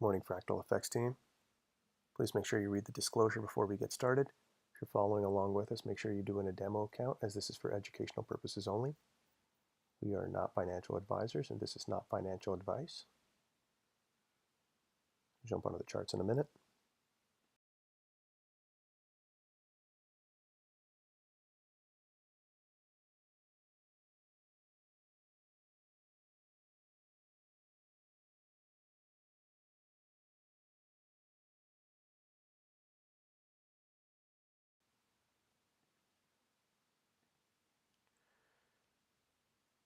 Morning, Fractal Effects team. Please make sure you read the disclosure before we get started. If you're following along with us, make sure you do in a demo account, as this is for educational purposes only. We are not financial advisors, and this is not financial advice. Jump onto the charts in a minute.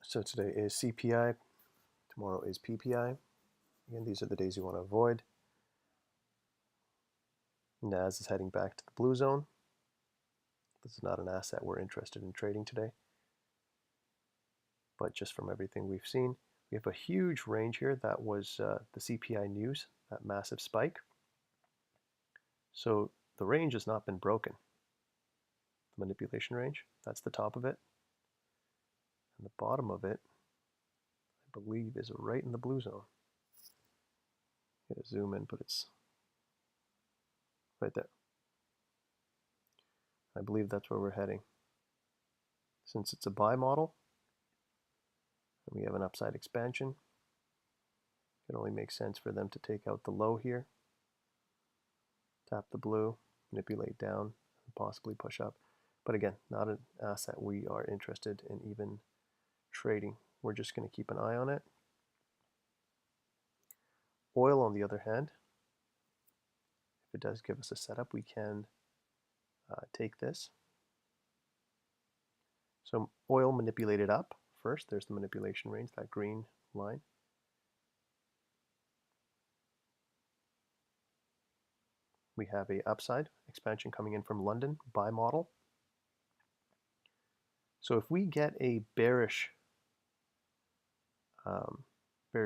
So today is CPI, tomorrow is PPI. Again, these are the days you want to avoid. NAS is heading back to the blue zone. This is not an asset we're interested in trading today. But just from everything we've seen, we have a huge range here. That was the CPI news, that massive spike. So the range has not been broken. The manipulation range, that's the top of it. And the bottom of it, I believe, is right in the blue zone. I'm going to zoom in, but it's right there. I believe that's where we're heading. Since it's a buy model, and we have an upside expansion, it only makes sense for them to take out the low here, tap the blue, manipulate down, and possibly push up. But again, not an asset we are interested in even trading. We're just going to keep an eye on it. Oil, on the other hand, if it does give us a setup, we can take this. So oil manipulated up first. There's the manipulation range, that green line. We have a upside expansion coming in from London, buy model. So if we get a bearish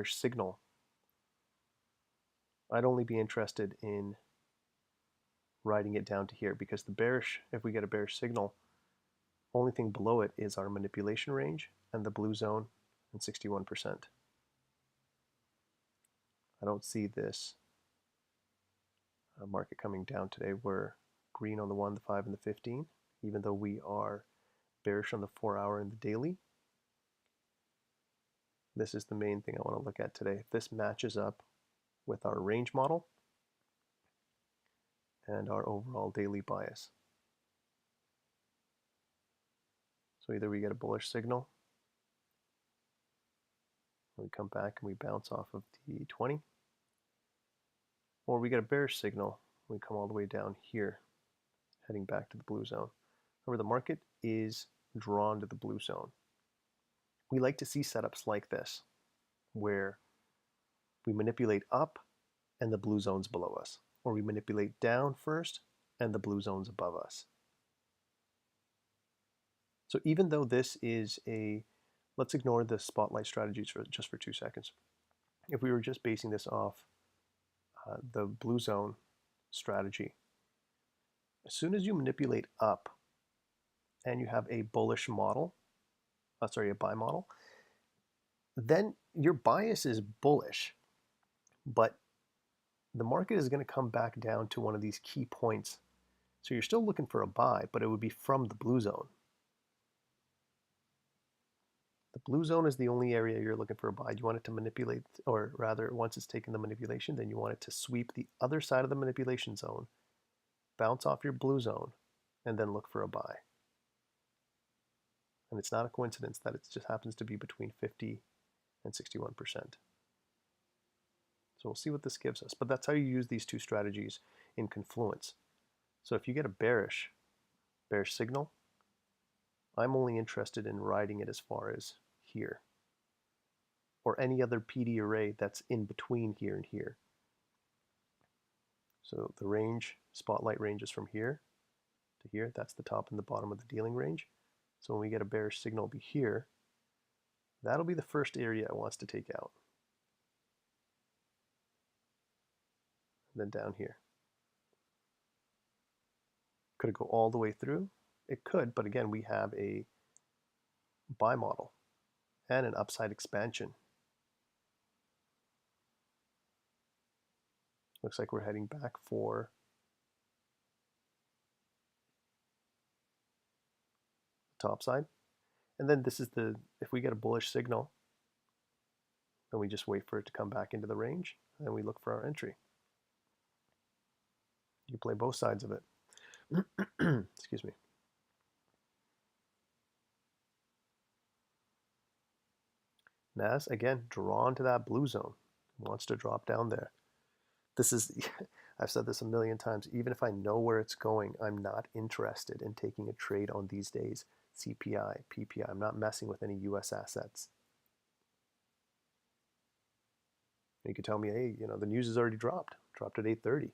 signal, I'd only be interested in riding it down to here, because the bearish, if we get a bearish signal, only thing below it is our manipulation range and the blue zone and 61%. I don't see this market coming down today. We're green on the 1, the 5, and the 15, even though we are bearish on the 4-hour and the daily. This is the main thing I want to look at today. If this matches up with our range model and our overall daily bias. So either we get a bullish signal, we come back and we bounce off of the 20, or we get a bearish signal, we come all the way down here, heading back to the blue zone. Remember, the market is drawn to the blue zone. We like to see setups like this, where we manipulate up and the blue zone's below us, or we manipulate down first and the blue zone's above us. So even though this is let's ignore the spotlight strategies just for 2 seconds. If we were just basing this off the blue zone strategy, as soon as you manipulate up and you have a bullish model, a buy model, then your bias is bullish, but the market is going to come back down to one of these key points. So you're still looking for a buy, but it would be from the blue zone. The blue zone is the only area you're looking for a buy. You want it to manipulate, or rather, once it's taken the manipulation, then you want it to sweep the other side of the manipulation zone, bounce off your blue zone, and then look for a buy. And it's not a coincidence that it just happens to be between 50 and 61%. So we'll see what this gives us. But that's how you use these two strategies in confluence. So if you get a bearish signal, I'm only interested in riding it as far as here, or any other PD array that's in between here and here. So the range, spotlight range, is from here to here. That's the top and the bottom of the dealing range. So when we get a bearish signal, it'll be here. That'll be the first area it wants to take out. And then down here. Could it go all the way through? It could, but again, we have a buy model and an upside expansion. Looks like we're heading back for the top side. And then this is the, if we get a bullish signal, then we just wait for it to come back into the range, and then we look for our entry. You play both sides of it. Excuse me. Nas, again, drawn to that blue zone. Wants to drop down there. This is, I've said this a million times, even if I know where it's going, I'm not interested in taking a trade on these days. CPI, PPI, I'm not messing with any US assets. You could tell me, hey, the news has already dropped at 8:30.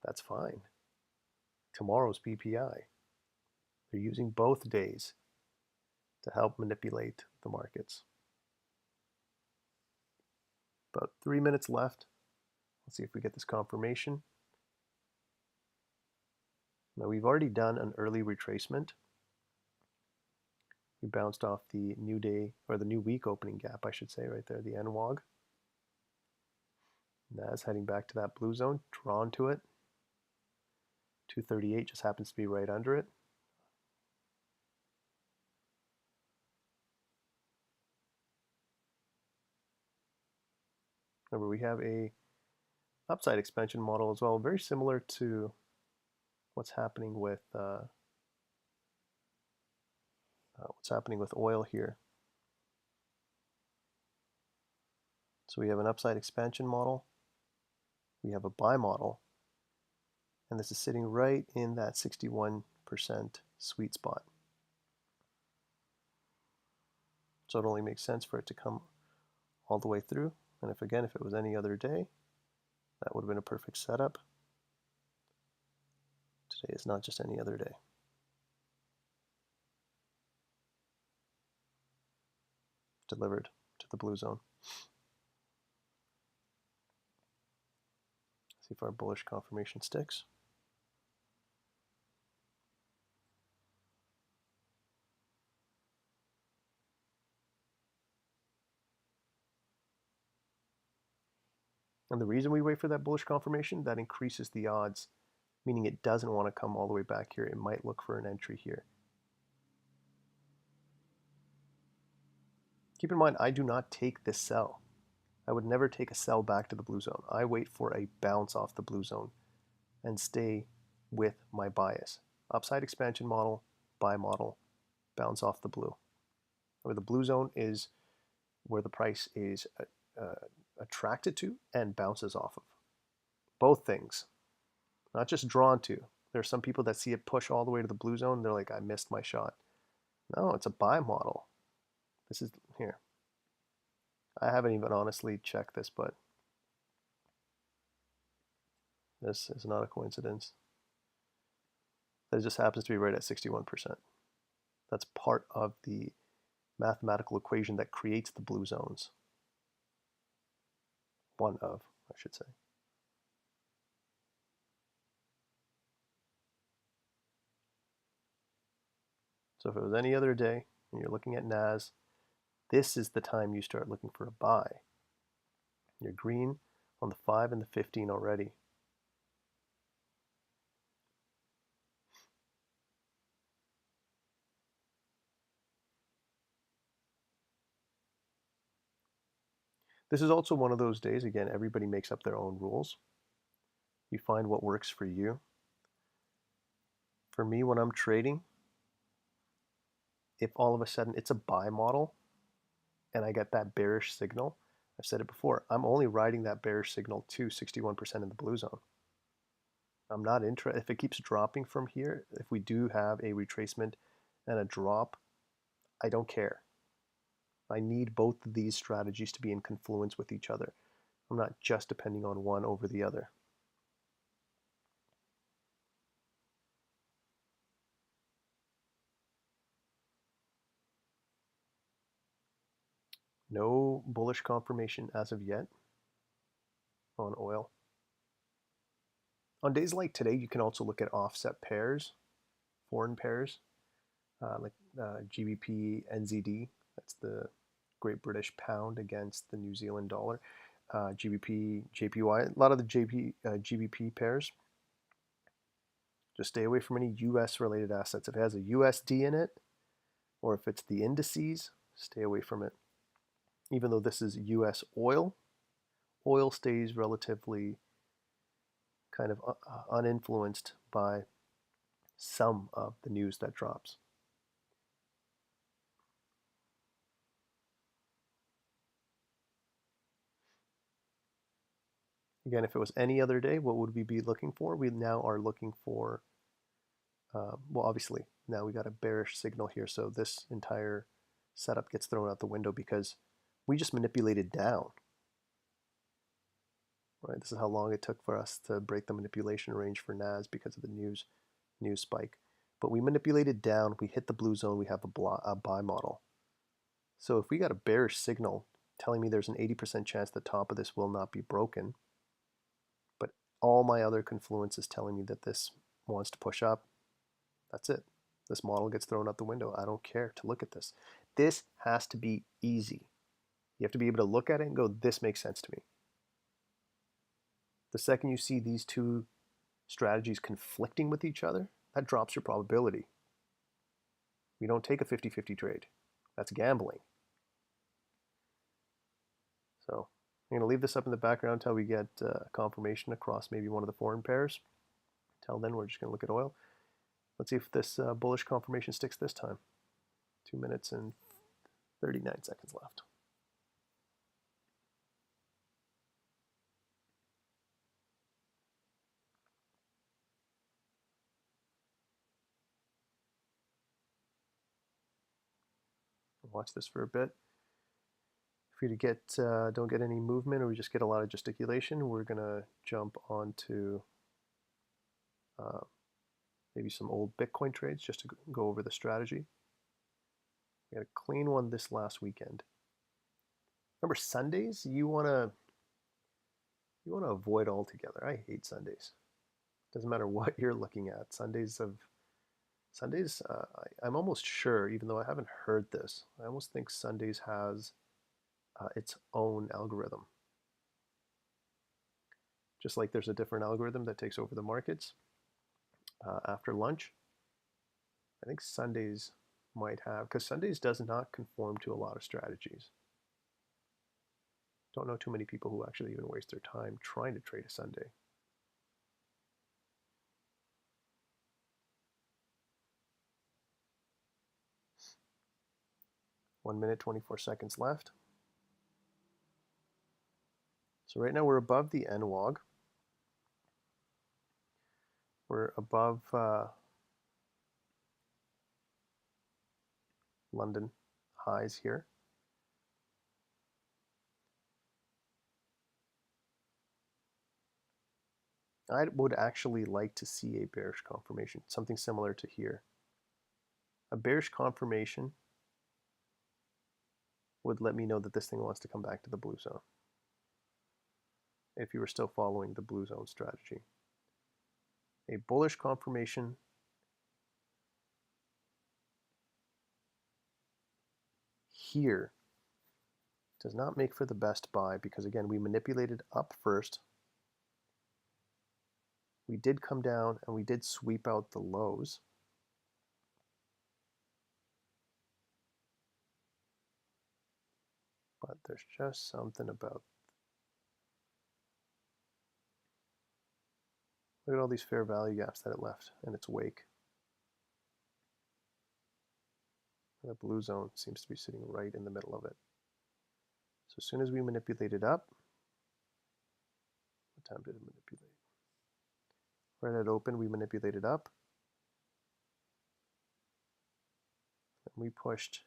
That's fine. Tomorrow's PPI. They're using both days to help manipulate the markets. About 3 minutes left. Let's see if we get this confirmation. Now we've already done an early retracement. We bounced off the new day, or the new week opening gap, I should say, right there, the NWOG. Nas heading back to that blue zone, drawn to it. 238 just happens to be right under it. Remember, we have a upside expansion model as well, very similar to what's happening with oil here. So we have an upside expansion model, we have a buy model, and this is sitting right in that 61% sweet spot. So it only makes sense for it to come all the way through. And if it was any other day, that would have been a perfect setup. Today is not just any other day. Delivered to the blue zone. See if our bullish confirmation sticks. And the reason we wait for that bullish confirmation, that increases the odds, meaning it doesn't want to come all the way back here. It might look for an entry here. Keep in mind, I do not take this sell. I would never take a sell back to the blue zone. I wait for a bounce off the blue zone and stay with my bias. Upside expansion model, buy model, bounce off the blue. Where the blue zone is where the price is attracted to and bounces off of. Both things, not just drawn to. There are some people that see it push all the way to the blue zone. They're like, I missed my shot. No, it's a buy model. This is here. I haven't even honestly checked this, but this is not a coincidence. That just happens to be right at 61%. That's part of the mathematical equation that creates the blue zones. One of, I should say. So if it was any other day and you're looking at NAS, this is the time you start looking for a buy. You're green on the 5 and the 15 already. This is also one of those days, again, everybody makes up their own rules. You find what works for you. For me, when I'm trading, if all of a sudden it's a buy model and I get that bearish signal, I've said it before, I'm only riding that bearish signal to 61% in the blue zone. I'm not interested. If it keeps dropping from here, if we do have a retracement and a drop, I don't care. I need both of these strategies to be in confluence with each other. I'm not just depending on one over the other. No bullish confirmation as of yet on oil. On days like today, you can also look at offset pairs, foreign pairs, like GBP, NZD. That's the Great British Pound against the New Zealand dollar. GBP, JPY, a lot of the GBP pairs. Just stay away from any US related assets. If it has a USD in it, or if it's the indices, stay away from it. Even though this is US oil, oil stays relatively kind of uninfluenced by some of the news that drops. Again, if it was any other day, what would we be looking for? We now are looking for, well, obviously, now we got a bearish signal here, so this entire setup gets thrown out the window because we just manipulated down. Right? This is how long it took for us to break the manipulation range for NAS because of the news spike. But we manipulated down, we hit the blue zone, we have a buy model. So if we got a bearish signal telling me there's an 80% chance the top of this will not be broken, but all my other confluence is telling me that this wants to push up, that's it. This model gets thrown out the window. I don't care to look at this. This has to be easy. You have to be able to look at it and go, this makes sense to me. The second you see these two strategies conflicting with each other, that drops your probability. We don't take a 50-50 trade. That's gambling. So I'm going to leave this up in the background until we get confirmation across maybe one of the foreign pairs. Until then, we're just going to look at oil. Let's see if this bullish confirmation sticks this time. 2 minutes and 39 seconds left. Watch this for a bit. If we don't get any movement, or we just get a lot of gesticulation, we're gonna jump onto maybe some old Bitcoin trades just to go over the strategy. We had a clean one this last weekend. Remember, Sundays you wanna avoid altogether. I hate Sundays. Doesn't matter what you're looking at. Sundays, I'm almost sure, even though I haven't heard this, I almost think Sundays has its own algorithm. Just like there's a different algorithm that takes over the markets after lunch. I think Sundays might have, because Sundays does not conform to a lot of strategies. Don't know too many people who actually even waste their time trying to trade a Sunday. One minute, 24 seconds left. So right now we're above the NWOG. We're above London highs here. I would actually like to see a bearish confirmation, something similar to here. A bearish confirmation would let me know that this thing wants to come back to the blue zone, if you were still following the blue zone strategy. A bullish confirmation here does not make for the best buy because, again, we manipulated up first. We did come down and we did sweep out the lows. But there's just something about, look at all these fair value gaps that it left in its wake. The blue zone seems to be sitting right in the middle of it. So as soon as we manipulate it up, what time did it manipulate? Right at open, we manipulated up. And we pushed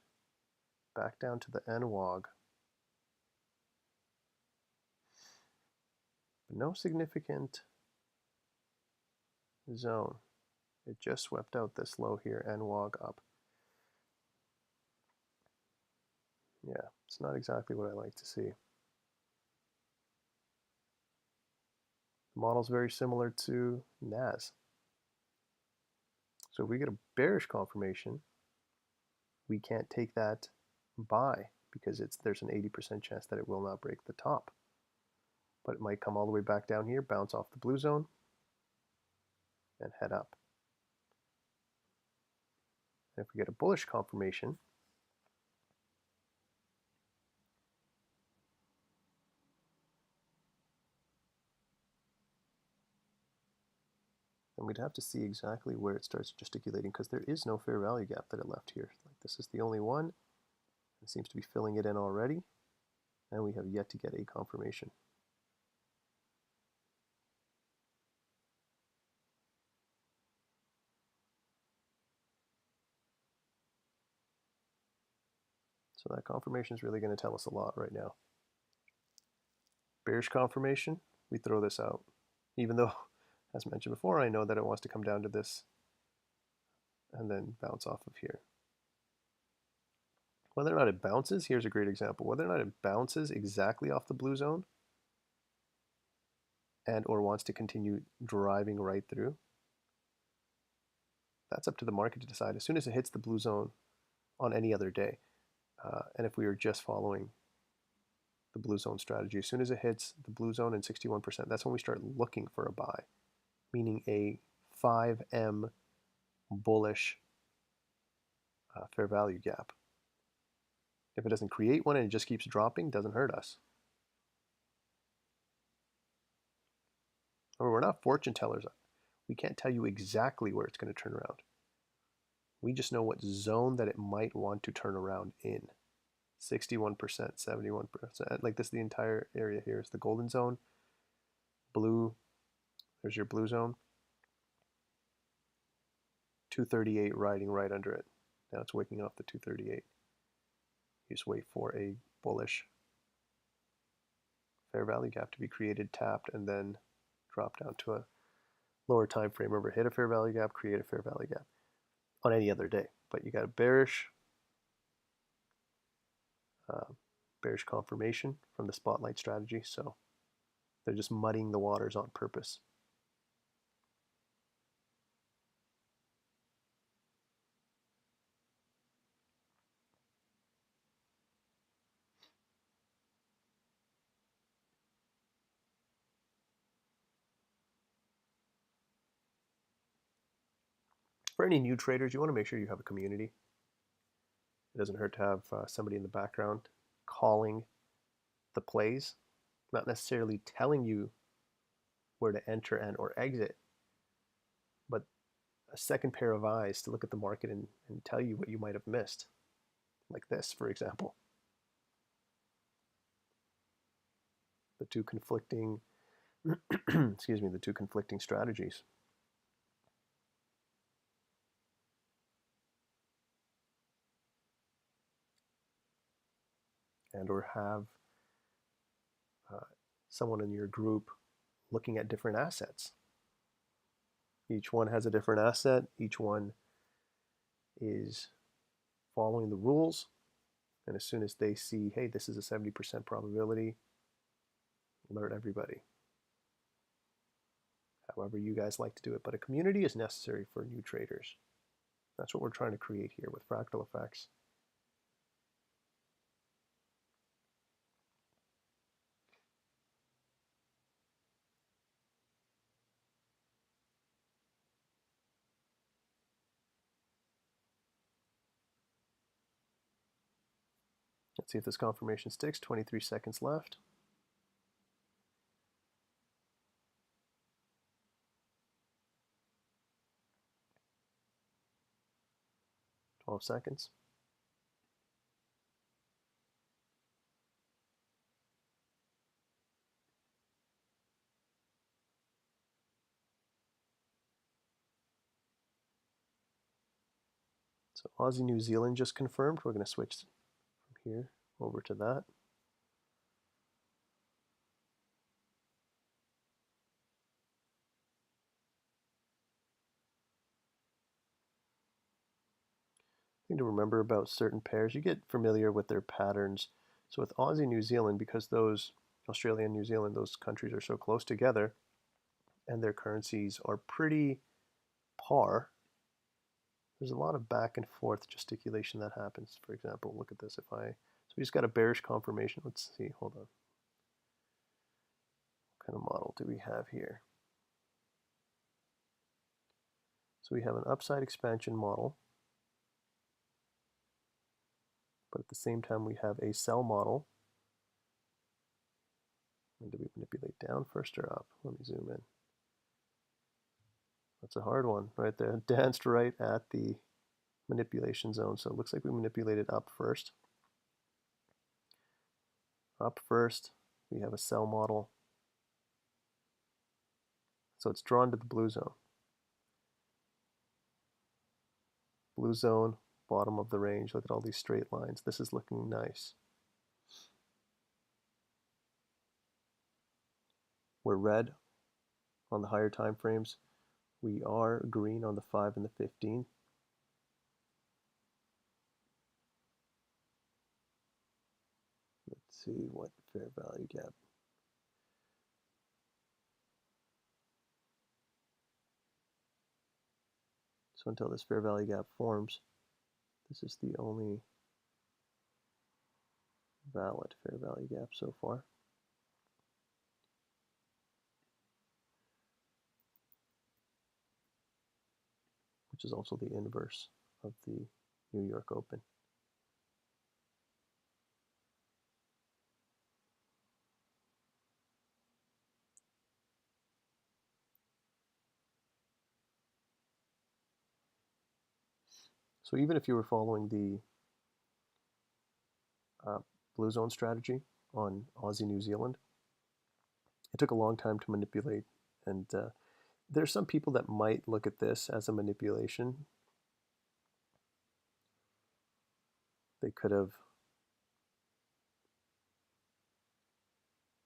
back down to the NWOG. But no significant zone. It just swept out this low here, NWOG up. Yeah, it's not exactly what I like to see. The model's very similar to NAS. So if we get a bearish confirmation, we can't take that buy because there's an 80% chance that it will not break the top. but it might come all the way back down here, bounce off the blue zone, and head up. And if we get a bullish confirmation, then we'd have to see exactly where it starts gesticulating, because there is no fair value gap that it left here. Like, this is the only one. It seems to be filling it in already, and we have yet to get a confirmation. So that confirmation is really going to tell us a lot right now. Bearish confirmation, we throw this out. Even though, as mentioned before, I know that it wants to come down to this and then bounce off of here. Whether or not it bounces, here's a great example. Whether or not it bounces exactly off the blue zone and or wants to continue driving right through, that's up to the market to decide as soon as it hits the blue zone on any other day. And if we were just following the blue zone strategy, as soon as it hits the blue zone and 61%, that's when we start looking for a buy, meaning a 5M bullish fair value gap. If it doesn't create one and it just keeps dropping, it doesn't hurt us. We're not fortune tellers. We can't tell you exactly where it's going to turn around. We just know what zone that it might want to turn around in. 61%, 71%. Like this, the entire area here is the golden zone. Blue, there's your blue zone. 238 riding right under it. Now it's waking off the 238. You just wait for a bullish fair value gap to be created, tapped, and then drop down to a lower time frame. Remember, hit a fair value gap, create a fair value gap on any other day. But you got a bearish confirmation from the spotlight strategy, so they're just muddying the waters on purpose. For any new traders, you want to make sure you have a community. It doesn't hurt to have somebody in the background calling the plays, not necessarily telling you where to enter and or exit, but a second pair of eyes to look at the market and tell you what you might have missed, like this, for example. The two conflicting, excuse me, the two conflicting strategies. And or have someone in your group looking at different assets. Each one has a different asset. Each one is following the rules. And as soon as they see, hey, this is a 70% probability, alert everybody. However you guys like to do it. But a community is necessary for new traders. That's what we're trying to create here with Fractal Effects. Let's see if this confirmation sticks. 23 seconds left. 12 seconds. So Aussie New Zealand just confirmed. We're going to switch from here over to that. Thing to remember about certain pairs, you get familiar with their patterns. So with Aussie New Zealand, because those Australia and New Zealand, those countries are so close together and their currencies are pretty par, there's a lot of back and forth gesticulation that happens. For example, look at this. So we just got a bearish confirmation. Let's see, hold on. kind of model do we have here? So we have an upside expansion model, but at the same time we have a cell model. And do we manipulate down first or up? Let me zoom in. That's a hard one right there. Danced right at the manipulation zone. So it looks like we manipulated up first. Up first, we have a cell model. So it's drawn to the blue zone. Blue zone, bottom of the range. Look at all these straight lines. This is looking nice. We're red on the higher time frames. We are green on the 5 and the 15. Let's see what fair value gap. So until this fair value gap forms, this is the only valid fair value gap so far. Which is also the inverse of the New York Open. So even if you were following the blue zone strategy on Aussie New Zealand, it took a long time to manipulate. And there's some people that might look at this as a manipulation. They could have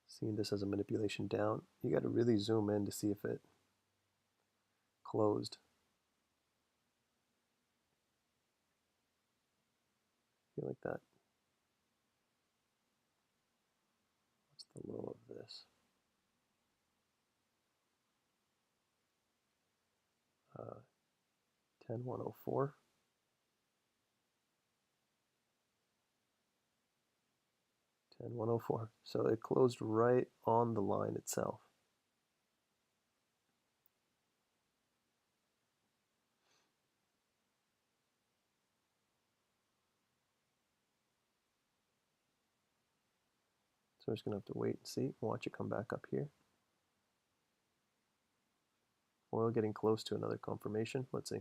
seen this as a manipulation down. You got to really zoom in to see if it closed. I feel like that. What's the low of this? 10,104. 10,104. So it closed right on the line itself. So we're just going to have to wait and see. Watch it come back up here. Oil getting close to another confirmation. Let's see.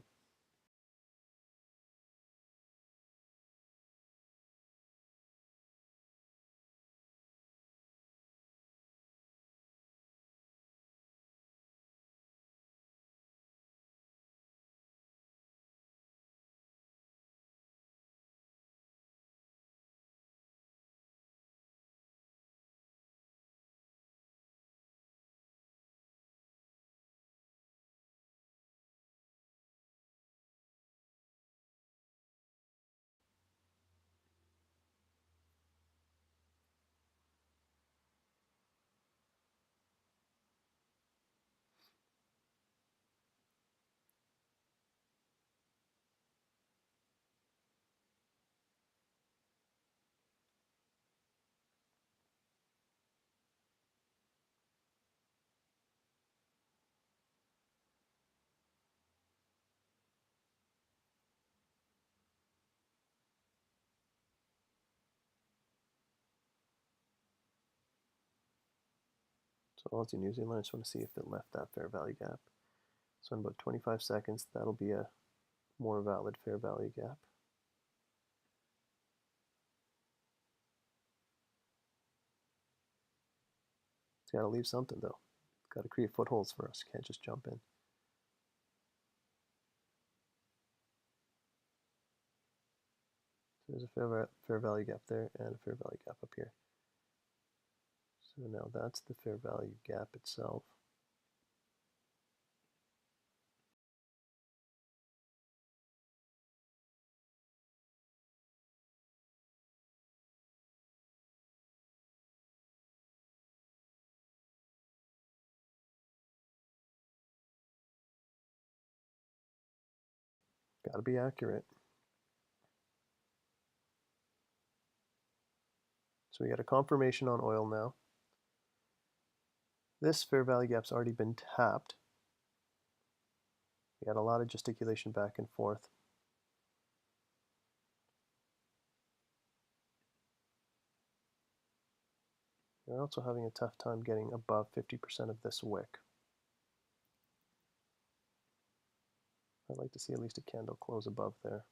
So Aussie New Zealand, I just want to see if it left that fair value gap. So in about 25 seconds, that'll be a more valid fair value gap. It's got to leave something though. It's got to create footholds for us. You can't just jump in. So there's a fair value gap there and a fair value gap up here. So now that's the fair value gap itself. Got to be accurate. So we got a confirmation on oil now. This fair value gap's already been tapped. We had a lot of gesticulation back and forth. We're also having a tough time getting above 50% of this wick. I'd like to see at least a candle close above there.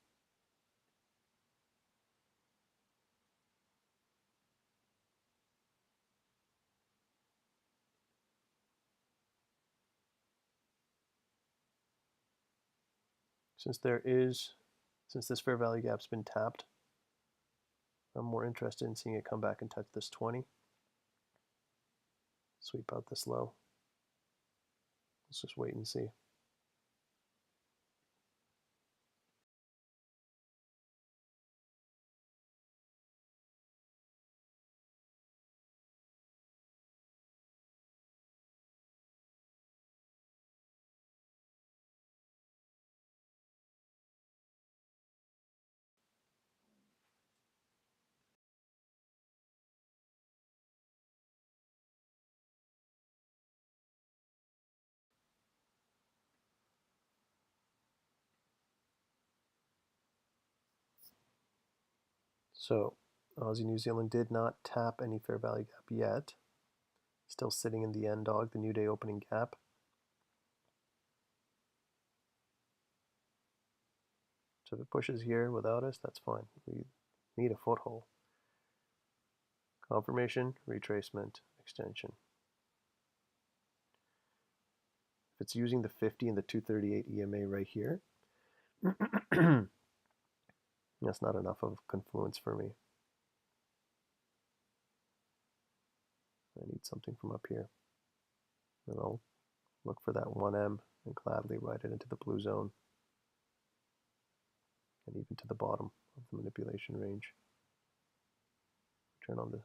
Since this fair value gap's been tapped, I'm more interested in seeing it come back and touch this 20. Sweep out this low. Let's just wait and see. So Aussie New Zealand did not tap any fair value gap yet. Still sitting in the end dog, the new day opening gap. So if it pushes here without us, that's fine. We need a foothold. Confirmation, retracement, extension. If it's using the 50 and the 238 EMA right here, that's not enough of confluence for me. I need something from up here. And I'll look for that 1M and gladly ride it into the blue zone and even to the bottom of the manipulation range. Turn on the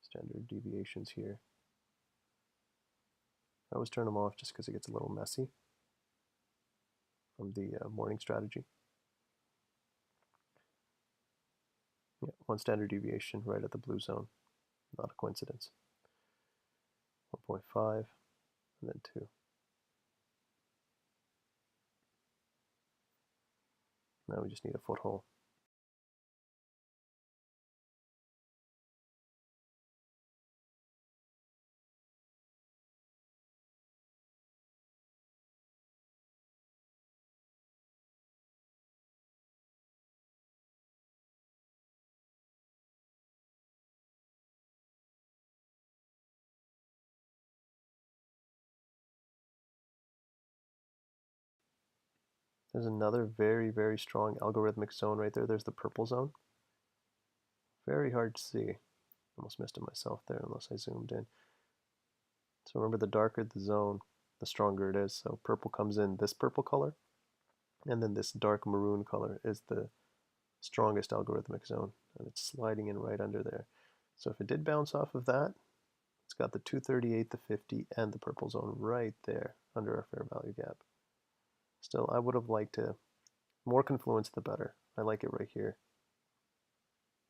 standard deviations here. I always turn them off just because it gets a little messy from the morning strategy. Yeah, one standard deviation right at the blue zone. Not a coincidence. 1.5 and then 2. Now we just need a foothold. There's another very, very strong algorithmic zone right there. There's the purple zone. Very hard to see. Almost missed it myself there unless I zoomed in. So remember, the darker the zone, the stronger it is. So purple comes in this purple color, and then this dark maroon color is the strongest algorithmic zone, and it's sliding in right under there. So if it did bounce off of that, it's got the 238, the 50, and the purple zone right there under our fair value gap. Still, I would have liked more confluence the better. I like it right here.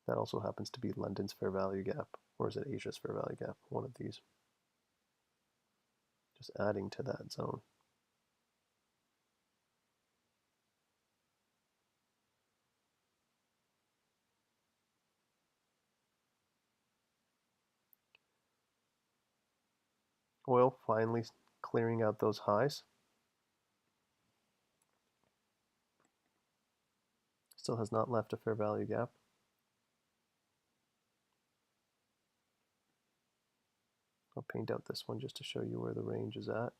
That also happens to be London's fair value gap, or is it Asia's fair value gap? One of these. Just adding to that zone. Oil finally clearing out those highs. Still has not left a fair value gap. I'll paint out this one just to show you where the range is at.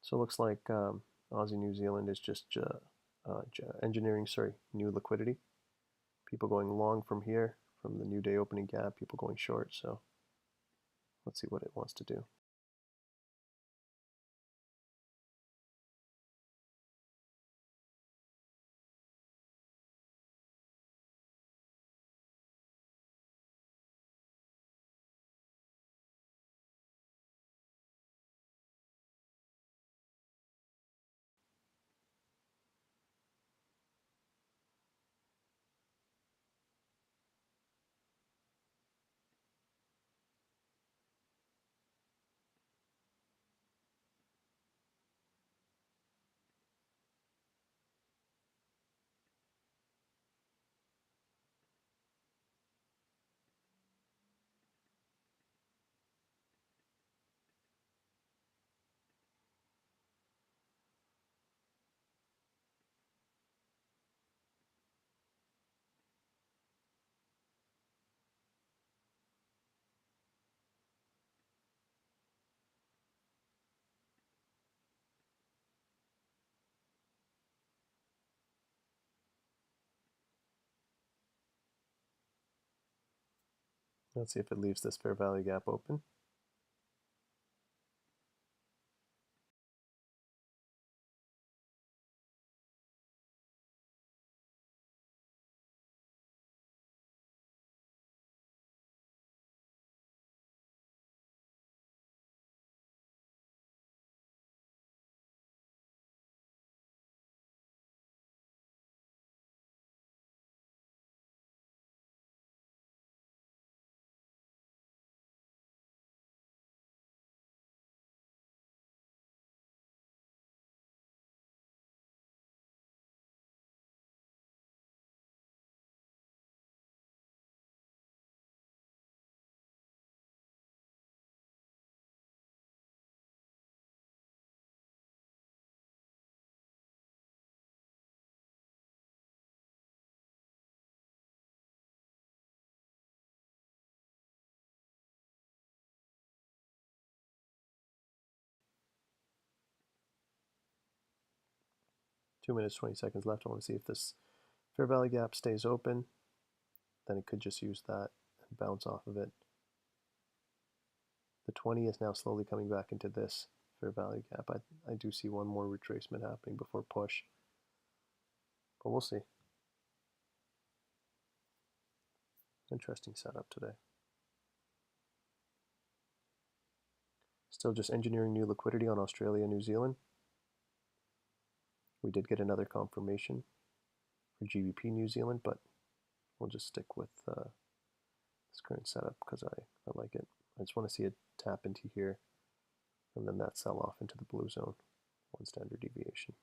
So it looks like Aussie New Zealand is just engineering, new liquidity. People going long from here, from the new day opening gap, people going short. So let's see what it wants to do. Let's see if it leaves this fair value gap open. Two minutes, 20 seconds left. I want to see if this fair value gap stays open. Then it could just use that and bounce off of it. The 20 is now slowly coming back into this fair value gap. I do see one more retracement happening before push, but we'll see. Interesting setup today. Still just engineering new liquidity on Australia, New Zealand. We did get another confirmation for GBP New Zealand, but we'll just stick with this current setup because I like it. I just want to see it tap into here and then that sell off into the blue zone, 1 standard deviation.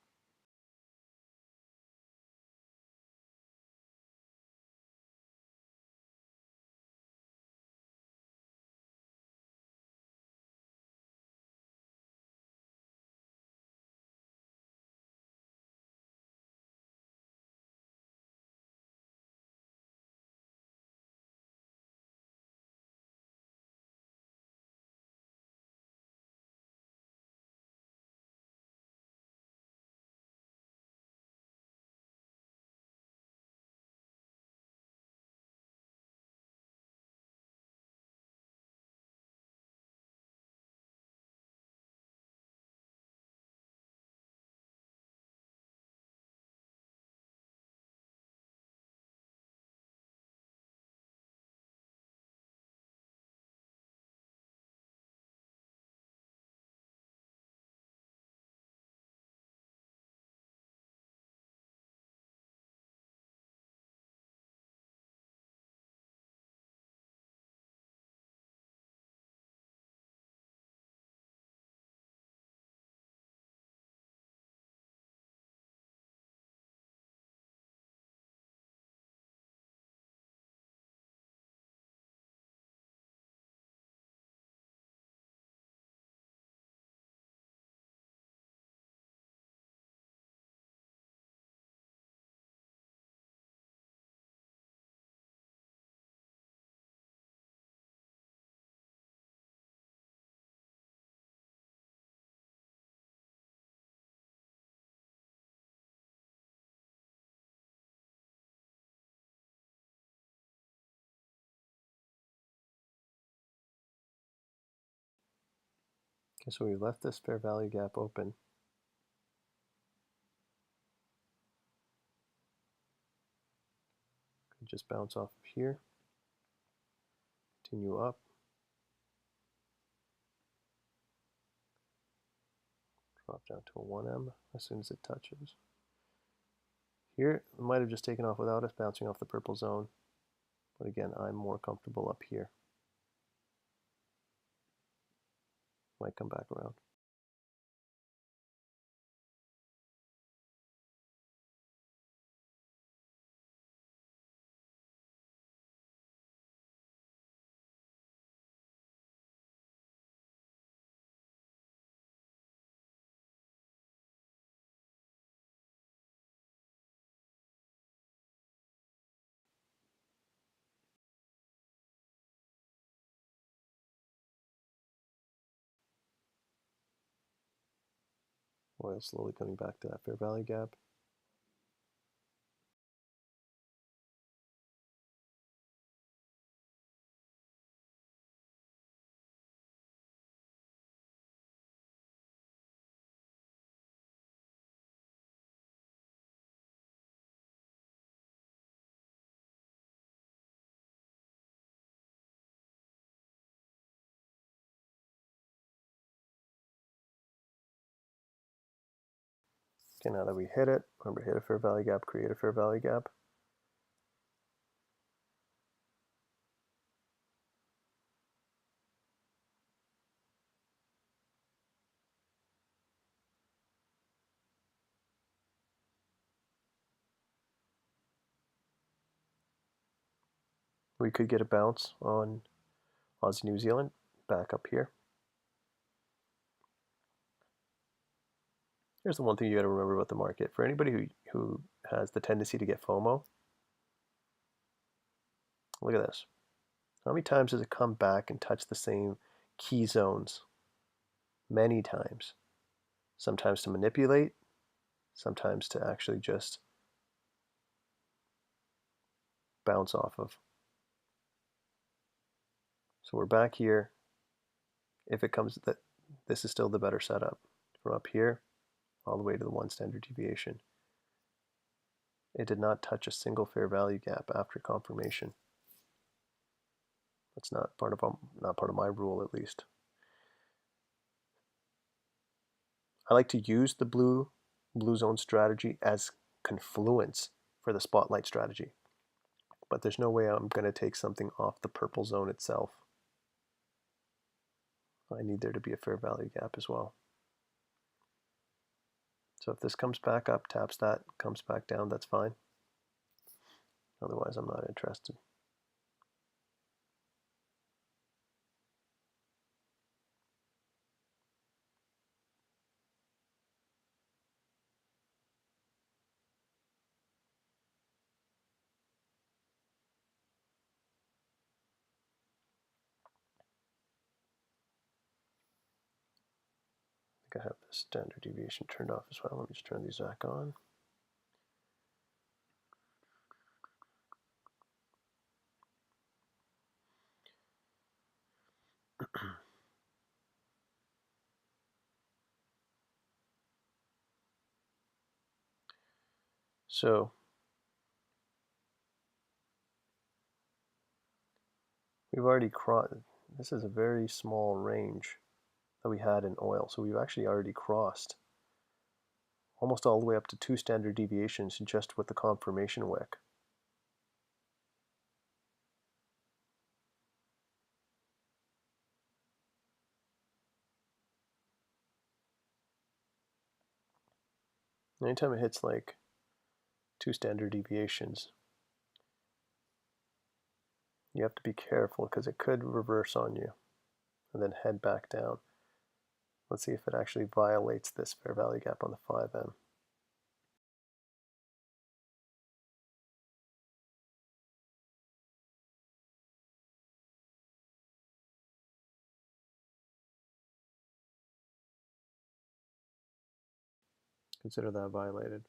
Okay, so we left this fair value gap open. Could just bounce off of here, continue up, drop down to a 1M as soon as it touches. Here, it might have just taken off without us bouncing off the purple zone, but again, I'm more comfortable up here. Might come back around. Oil slowly coming back to that fair value gap. Okay, now that we hit it, remember, hit a fair value gap, create a fair value gap. We could get a bounce on Aussie New Zealand back up here. Here's the one thing you got to remember about the market. For anybody who has the tendency to get FOMO, look at this. How many times does it come back and touch the same key zones? Many times. Sometimes to manipulate, sometimes to actually just bounce off of. So we're back here. If it comes that this is still the better setup. From up here all the way to the 1 standard deviation. It did not touch a single fair value gap after confirmation. That's not part of my rule, at least. I like to use the blue zone strategy as confluence for the spotlight strategy, but there's no way I'm going to take something off the purple zone itself. I need there to be a fair value gap as well. So if this comes back up, taps that, comes back down, that's fine. Otherwise, I'm not interested. I think I have the standard deviation turned off as well. Let me just turn these back on. So we've already crossed, this is a very small range that we had in oil. So we've actually already crossed almost all the way up to 2 standard deviations just with the confirmation wick. Anytime it hits like 2 standard deviations, you have to be careful because it could reverse on you and then head back down. Let's see if it actually violates this fair value gap on the 5M. Consider that violated.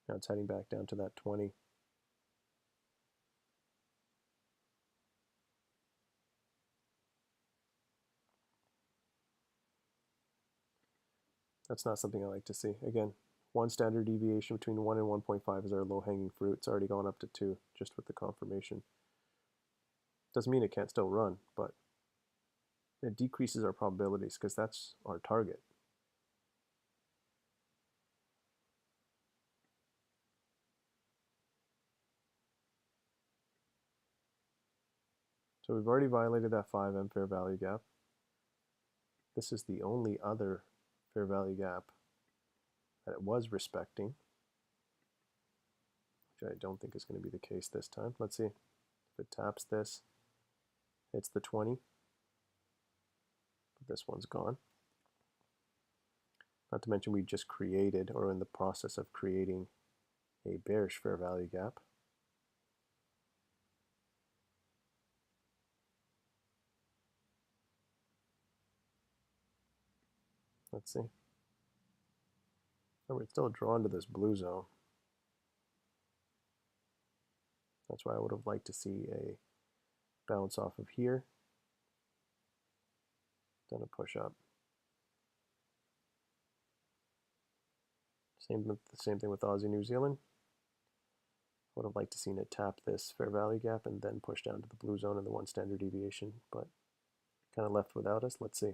Now it's heading back down to that 20. That's not something I like to see. Again, 1 standard deviation between 1 and 1.5 is our low-hanging fruit. It's already gone up to 2 just with the confirmation. Doesn't mean it can't still run, but it decreases our probabilities because that's our target. So we've already violated that 5M fair value gap. This is the only other fair value gap that it was respecting, which I don't think is going to be the case this time. Let's see. If it taps this, it's the 20. But this one's gone. Not to mention we just created, or in the process of creating, a bearish fair value gap. Let's see. Remember, it's still drawn to this blue zone. That's why I would have liked to see a bounce off of here, then a push up. Same thing with Aussie New Zealand. Would have liked to seen it tap this fair value gap and then push down to the blue zone and the 1 standard deviation, but kind of left without us. Let's see.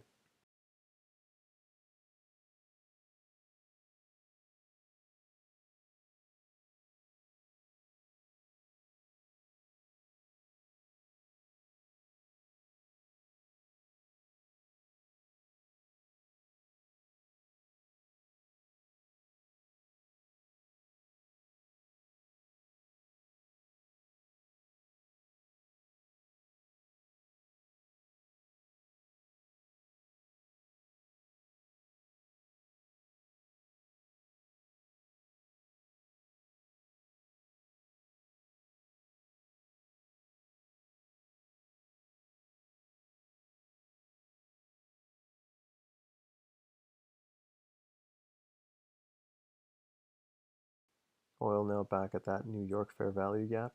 Oil now back at that New York fair value gap.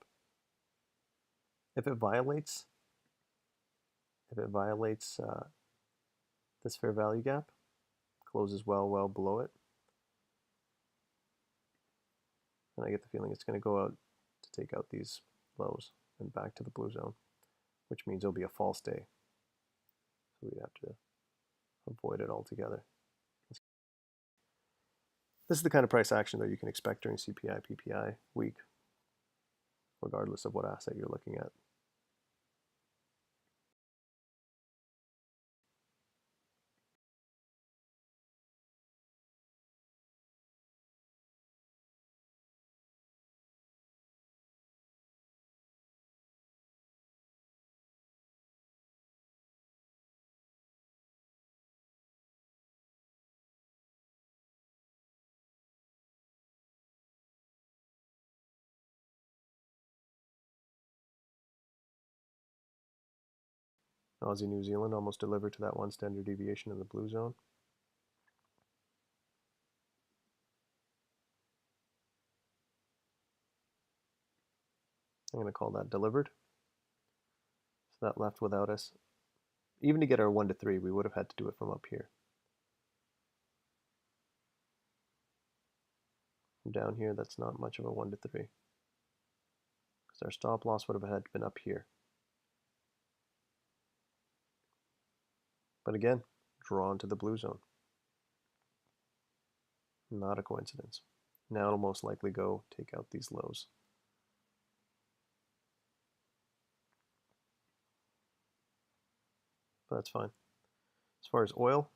If it violates this fair value gap, closes well below it, and I get the feeling it's going to go out to take out these lows and back to the blue zone, which means it'll be a false day. So we'd have to avoid it altogether. This is the kind of price action that you can expect during CPI, PPI week, regardless of what asset you're looking at. Aussie New Zealand almost delivered to that 1 standard deviation in the blue zone. I'm going to call that delivered. So that left without us. Even to get our 1 to 3, we would have had to do it from up here. From down here, that's not much of a 1 to 3. Because our stop loss would have had been up here. But again, drawn to the blue zone. Not a coincidence. Now it'll most likely go take out these lows. But that's fine. As far as oil,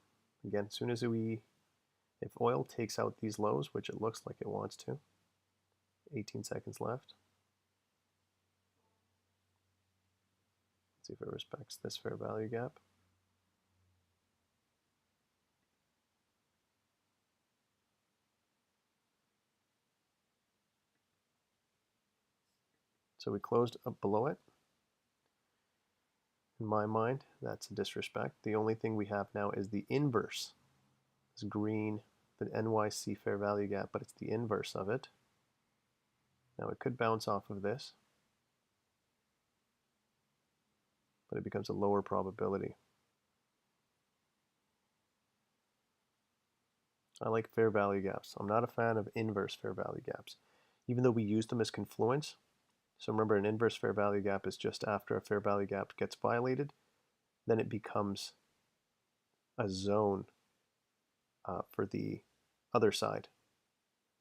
again, as soon as if oil takes out these lows, which it looks like it wants to, 18 seconds left. Let's see if it respects this fair value gap. So we closed up below it. In my mind, that's a disrespect. The only thing we have now is the inverse. This green, the NYC fair value gap, but it's the inverse of it. Now it could bounce off of this, but it becomes a lower probability. I like fair value gaps. I'm not a fan of inverse fair value gaps, even though we use them as confluence. So remember, an inverse fair value gap is just after a fair value gap gets violated, then it becomes a zone for the other side.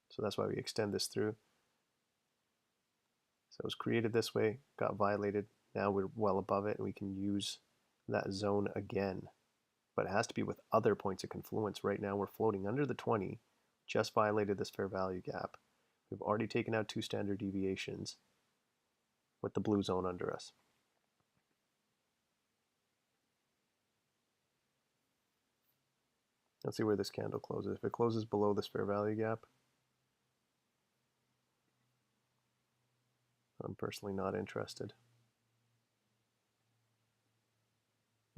So that's why we extend this through. So it was created this way, got violated. Now we're well above it, and we can use that zone again. But it has to be with other points of confluence. Right now we're floating under the 20, just violated this fair value gap. We've already taken out 2 standard deviations with the blue zone under us. Let's see where this candle closes. If it closes below this fair value gap, I'm personally not interested.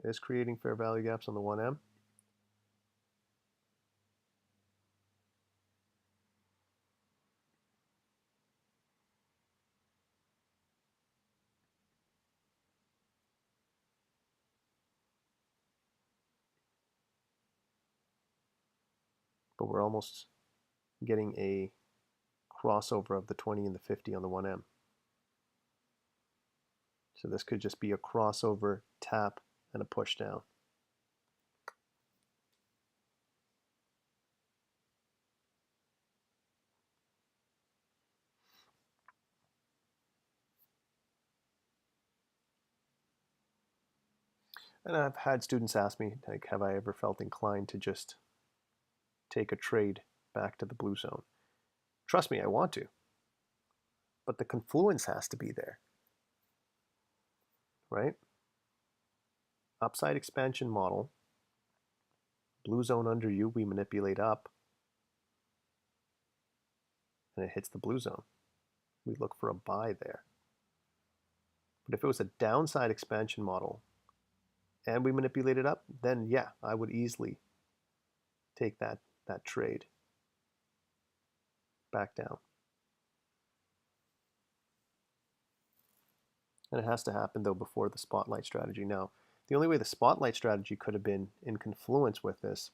It is creating fair value gaps on the 1M. But we're almost getting a crossover of the 20 and the 50 on the 1M. So this could just be a crossover, tap, and a push down. And I've had students ask me, like, have I ever felt inclined to just take a trade back to the blue zone? Trust me, I want to. But the confluence has to be there, right? Upside expansion model, blue zone under you, we manipulate up, and it hits the blue zone. We look for a buy there. But if it was a downside expansion model, and we manipulate it up, then yeah, I would easily take that trade back down. And it has to happen though before the spotlight strategy. Now, the only way the spotlight strategy could have been in confluence with this,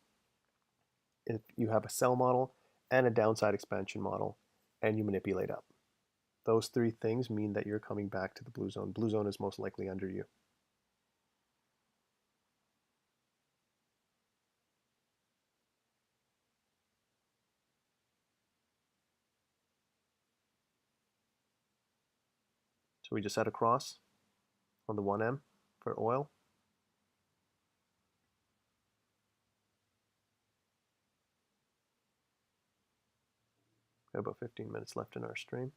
if you have a sell model and a downside expansion model and you manipulate up. Those three things mean that you're coming back to the blue zone. Blue zone is most likely under you. So we just set a cross on the 1M for oil. Got about 15 minutes left in our stream.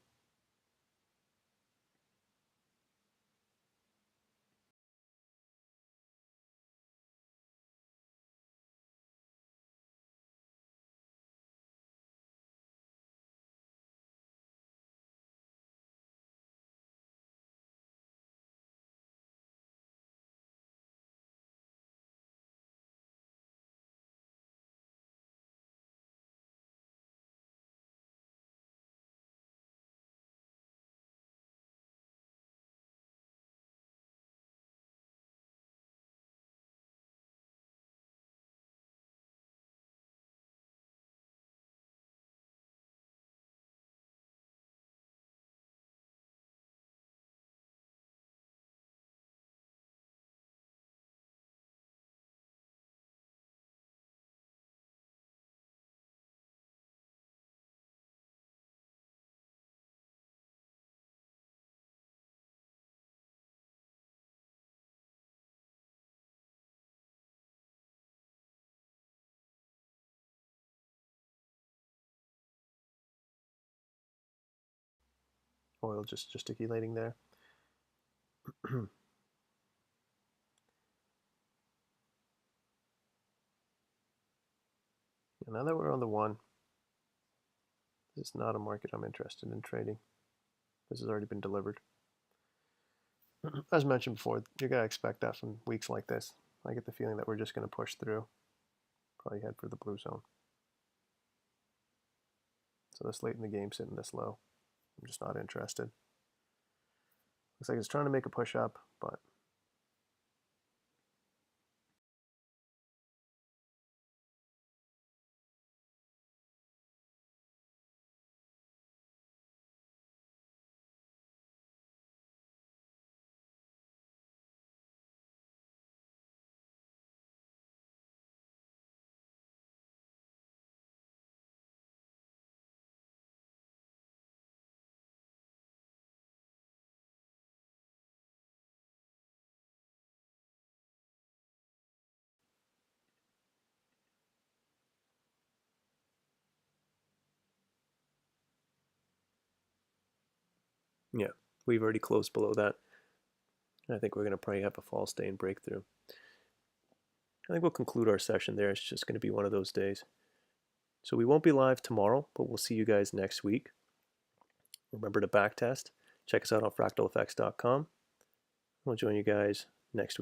Oil just gesticulating there. Now that we're on the one, this is not a market I'm interested in trading. This has already been delivered. As mentioned before, you're going to expect that from weeks like this. I get the feeling that we're just going to push through. Probably head for the blue zone. So this late in the game, sitting this low, I'm just not interested. Looks like it's trying to make a push up, but yeah, we've already closed below that. I think we're going to probably have a false day and breakthrough. I think we'll conclude our session there. It's just going to be one of those days. So we won't be live tomorrow, but we'll see you guys next week. Remember to backtest. Check us out on fractaleffects.com. We'll join you guys next week.